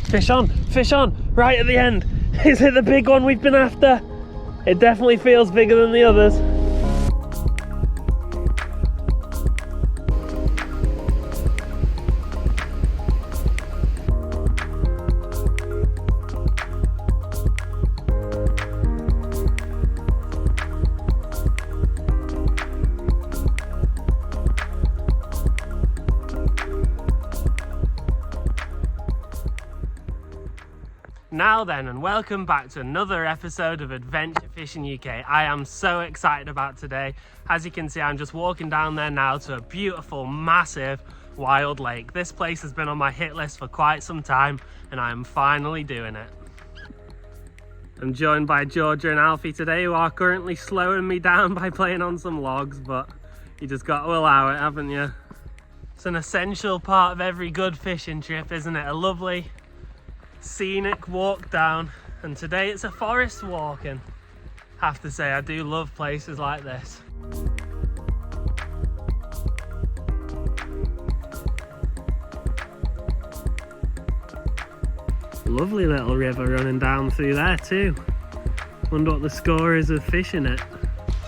Fish on, right at the end. Is it the big one we've been after? It definitely feels bigger than the others. Now then, and welcome back to another episode of Adventure Fishing UK. I am so excited about today. As you can see, I'm just walking down there now to a beautiful, massive, wild lake. This place has been on my hit list for quite some time, and I am finally doing it. I'm joined by Georgia and Alfie today, who are currently slowing me down by playing on some logs, but you just got to allow it, haven't you? It's an essential part of every good fishing trip, isn't it? A lovely scenic walk down, and today it's a forest walk, and I have to say I do love places like this. Lovely little river running down through there too. Wonder what the score is of fishing it.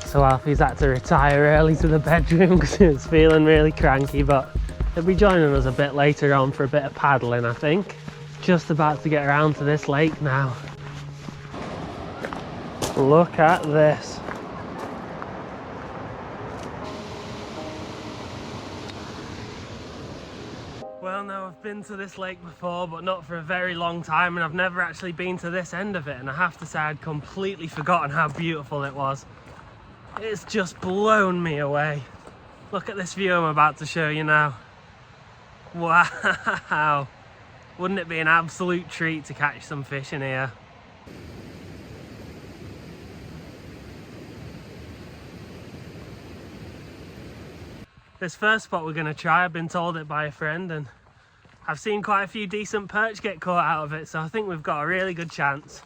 So Alfie's had to retire early to the bedroom because he was feeling really cranky, but he'll be joining us a bit later on for a bit of paddling, I think. Just about to get around to this lake now. Look at this. Well, now I've been to this lake before, but not for a very long time, and I've never actually been to this end of it, and I have to say I'd completely forgotten how beautiful it was. It's just blown me away. Look at this view I'm about to show you now. Wow. Wouldn't it be an absolute treat to catch some fish in here? This first spot we're going to try, I've been told it by a friend, and I've seen quite a few decent perch get caught out of it, so I think we've got a really good chance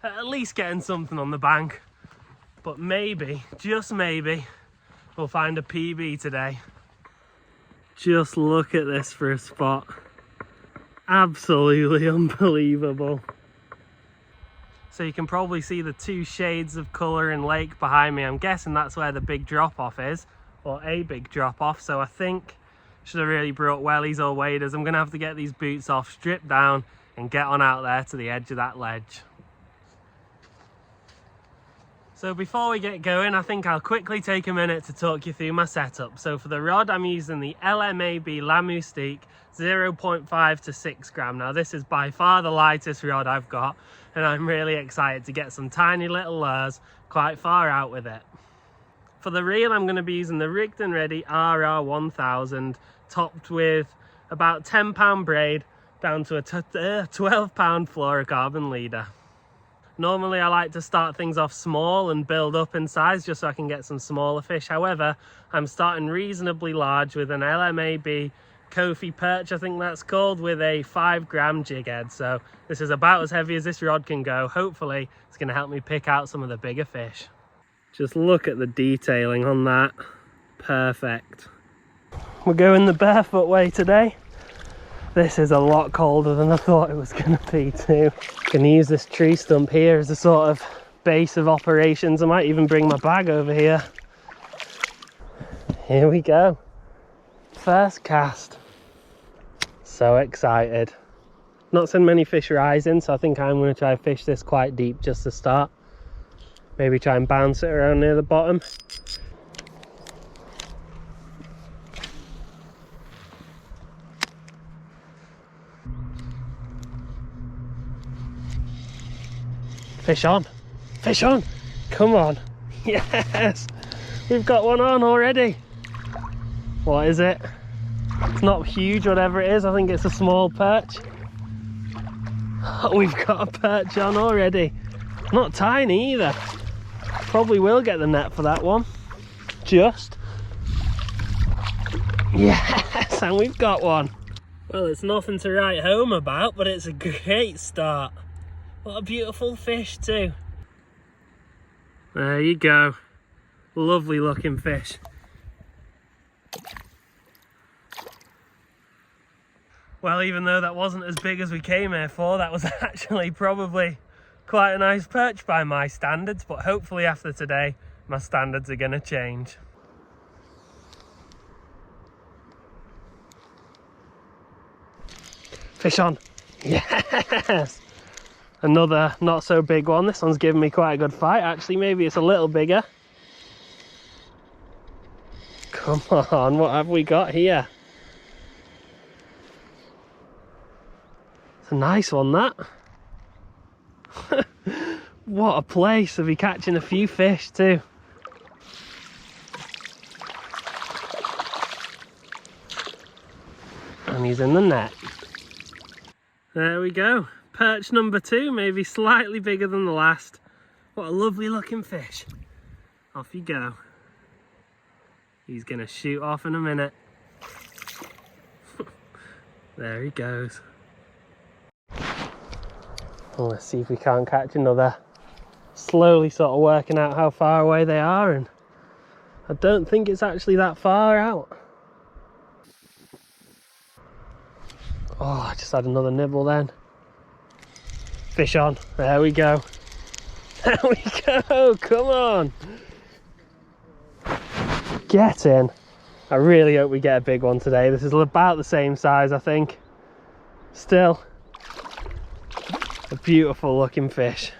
at least getting something on the bank. But maybe, just maybe, we'll find a PB today. Just look at this for a spot. Absolutely unbelievable. So you can probably see the two shades of colour in lake behind me. I'm guessing that's where the big drop off is, or a big drop off. So I think I should have really brought wellies or waders. I'm gonna have to get these boots off, strip down, and get on out there to the edge of that ledge. So before we get going, I think I'll quickly take a minute to talk you through my setup. So for the rod, I'm using the LMAB moustique 0.5 to 6 gram. Now this is by far the lightest rod I've got, and I'm really excited to get some tiny little lures quite far out with it. For the reel, I'm going to be using the Rigged and Ready RR1000, topped with about 10-pound braid down to a 12-pound fluorocarbon leader. Normally I like to start things off small and build up in size just so I can get some smaller fish. However, I'm starting reasonably large with an LMAB Kofi Perch, I think that's called, with a 5-gram jig head. So this is about as heavy as this rod can go. Hopefully it's going to help me pick out some of the bigger fish. Just look at the detailing on that. Perfect. We're going the barefoot way today. This is a lot colder than I thought it was going to be too. I'm going to use this tree stump here as a sort of base of operations. I might even bring my bag over here. Here we go. First cast. So excited. Not seen many fish rising, so I think I'm going to try to fish this quite deep just to start. Maybe try and bounce it around near the bottom. Fish on! Fish on! Come on! Yes! We've got one on already! What is it? It's not huge, whatever it is. I think it's a small perch. Oh, we've got a perch on already. Not tiny either. Probably will get the net for that one. Just. Yes, and we've got one. Well, it's nothing to write home about, but it's a great start. What a beautiful fish too. There you go. Lovely looking fish. Well, even though that wasn't as big as we came here for, that was actually probably quite a nice perch by my standards, but hopefully after today, my standards are going to change. Fish on. Yes! Another not so big one. This one's giving me quite a good fight. Actually, maybe it's a little bigger. Come on, what have we got here? It's a nice one, that. What a place to be catching a few fish too. And he's in the net. There we go. Perch number 2, maybe slightly bigger than the last. What a lovely looking fish. Off you go. He's gonna shoot off in a minute. There he goes. Well, let's see if we can't catch another. Slowly sort of working out how far away they are, and I don't think it's actually that far out. Oh, I just had another nibble then. Fish on. There we go. There we go. Come on. Get in. I really hope we get a big one today. This is about the same size, I think. Still a beautiful looking fish.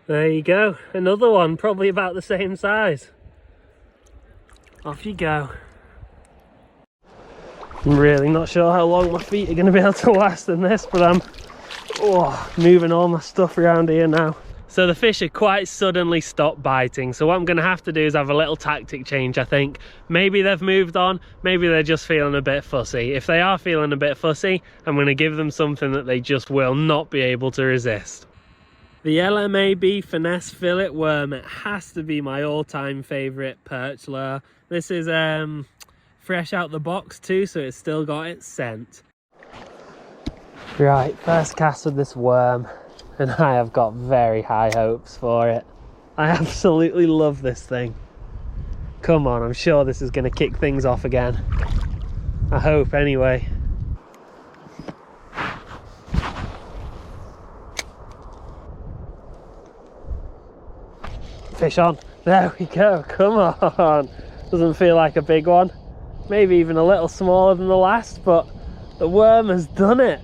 There you go. Another one, probably about the same size. Off you go. I'm really not sure how long my feet are going to be able to last in this, but I'm moving all my stuff around here now. So the fish are quite suddenly stopped biting, so what I'm going to have to do is have a little tactic change, I think. Maybe they've moved on, maybe they're just feeling a bit fussy. If they are feeling a bit fussy, I'm going to give them something that they just will not be able to resist. The LMAB Finesse fillet worm, it has to be my all-time favourite perch lure. This is fresh out the box too, so it's still got its scent. Right, first cast with this worm. And I have got very high hopes for it. I absolutely love this thing. Come on, I'm sure this is going to kick things off again. I hope anyway. Fish on. There we go. Come on. Doesn't feel like a big one. Maybe even a little smaller than the last, but the worm has done it.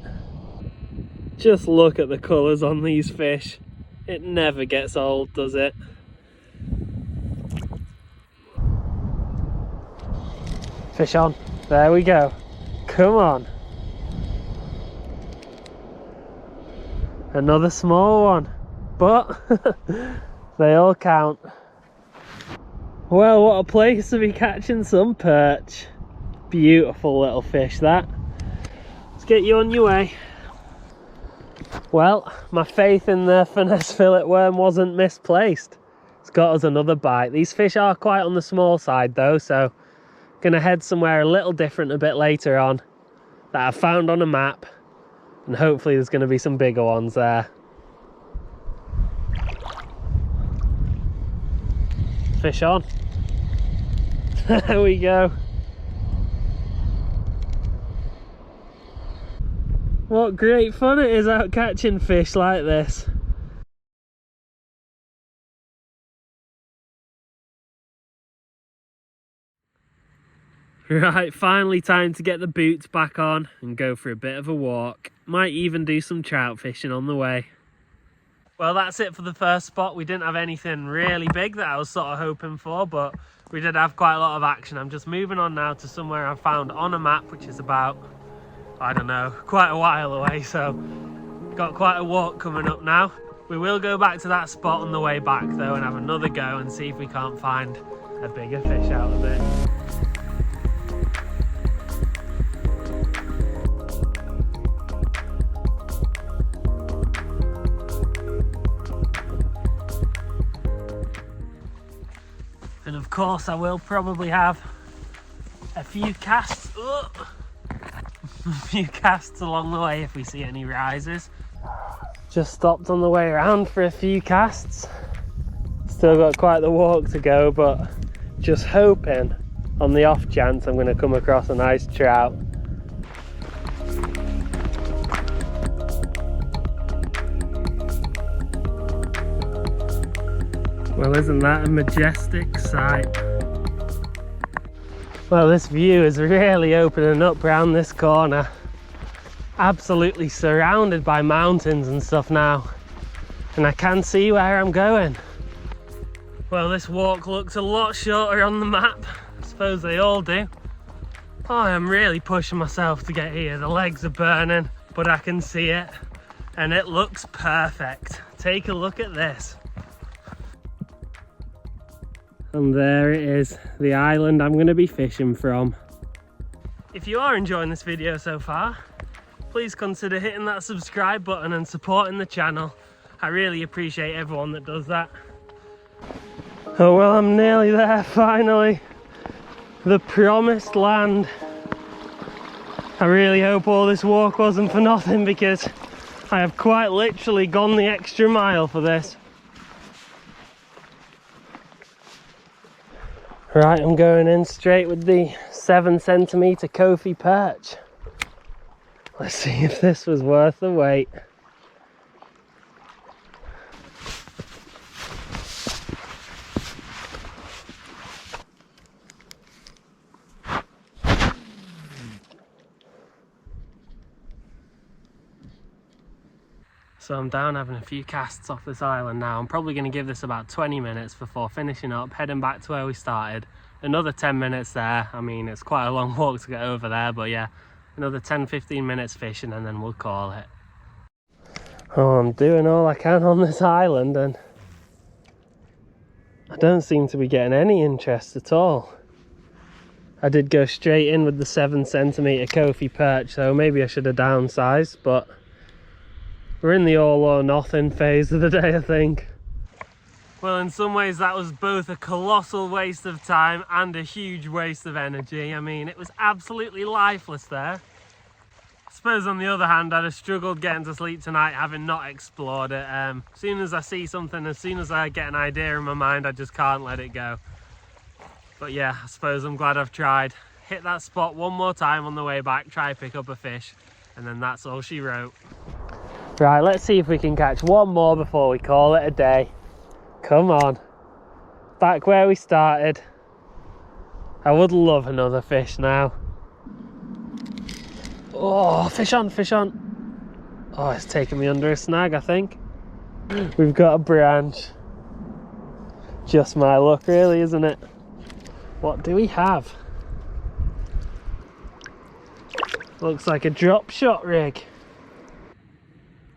Just look at the colours on these fish. It never gets old, does it? Fish on. There we go. Come on. Another small one. But they all count. Well, what a place to be catching some perch. Beautiful little fish, that. Let's get you on your way. Well, my faith in the finesse fillet worm wasn't misplaced. It's got us another bite. These fish are quite on the small side though, so gonna head somewhere a little different a bit later on that I've found on a map, and hopefully there's gonna be some bigger ones there. Fish on. There we go. What great fun it is out catching fish like this. Right, finally time to get the boots back on and go for a bit of a walk. Might even do some trout fishing on the way. Well, that's it for the first spot. We didn't have anything really big that I was sort of hoping for, but we did have quite a lot of action. I'm just moving on now to somewhere I found on a map, which is about, I don't know, quite a while away, so got quite a walk coming up now. We will go back to that spot on the way back though and have another go and see if we can't find a bigger fish out of it. And of course I will probably have a few casts. A few casts along the way if we see any risers. Just stopped on the way around for a few casts. Still got quite the walk to go, but just hoping on the off chance I'm going to come across a nice trout. Well, isn't that a majestic sight? Well, this view is really opening up round this corner. Absolutely surrounded by mountains and stuff now. And I can see where I'm going. Well, this walk looks a lot shorter on the map. I suppose they all do. Oh, I'm really pushing myself to get here. The legs are burning, but I can see it. And it looks perfect. Take a look at this. And there it is, the island I'm going to be fishing from. If you are enjoying this video so far, please consider hitting that subscribe button and supporting the channel. I really appreciate everyone that does that. Oh well, I'm nearly there finally. The promised land. I really hope all this walk wasn't for nothing, because I have quite literally gone the extra mile for this. Right, I'm going in straight with the 7cm Kofi perch. Let's see if this was worth the wait. So I'm down having a few casts off this island now. I'm probably going to give this about 20 minutes before finishing up, heading back to where we started. Another 10 minutes there. I mean, it's quite a long walk to get over there, but yeah, another 10-15 minutes fishing and then we'll call it. Oh, I'm doing all I can on this island and I don't seem to be getting any interest at all. I did go straight in with the 7cm Kofi perch, so maybe I should have downsized, but we're in the all or nothing phase of the day, I think. Well, in some ways that was both a colossal waste of time and a huge waste of energy. I mean, it was absolutely lifeless there. I suppose on the other hand, I'd have struggled getting to sleep tonight having not explored it. As soon as I see something, as soon as I get an idea in my mind, I just can't let it go. But yeah, I suppose I'm glad I've tried. Hit that spot one more time on the way back, try pick up a fish, and then that's all she wrote. Right, let's see if we can catch one more before we call it a day. Come on. Back where we started. I would love another fish now. Oh, fish on, fish on. Oh, it's taken me under a snag, I think. We've got a branch. Just my luck, really, isn't it? What do we have? Looks like a drop shot rig.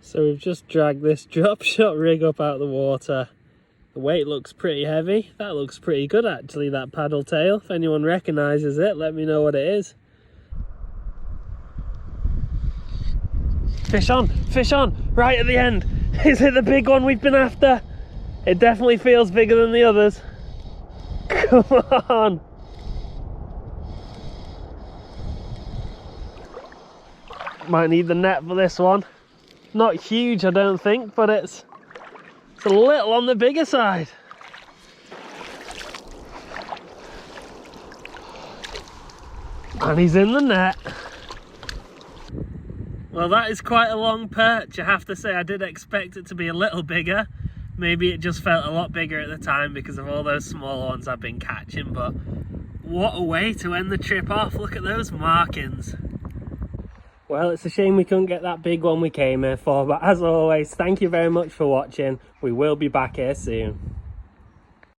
So we've just dragged this drop shot rig up out of the water. The weight looks pretty heavy. That looks pretty good actually, that paddle tail. If anyone recognises it, let me know what it is. Fish on, right at the end. Is it the big one we've been after? It definitely feels bigger than the others. Come on. Might need the net for this one. Not huge, I don't think, but it's a little on the bigger side. And he's in the net. Well, that is quite a long perch. I have to say, I did expect it to be a little bigger. Maybe it just felt a lot bigger at the time because of all those small ones I've been catching, but what a way to end the trip off. Look at those markings. Well, it's a shame we couldn't get that big one we came here for, but as always, thank you very much for watching. We will be back here soon.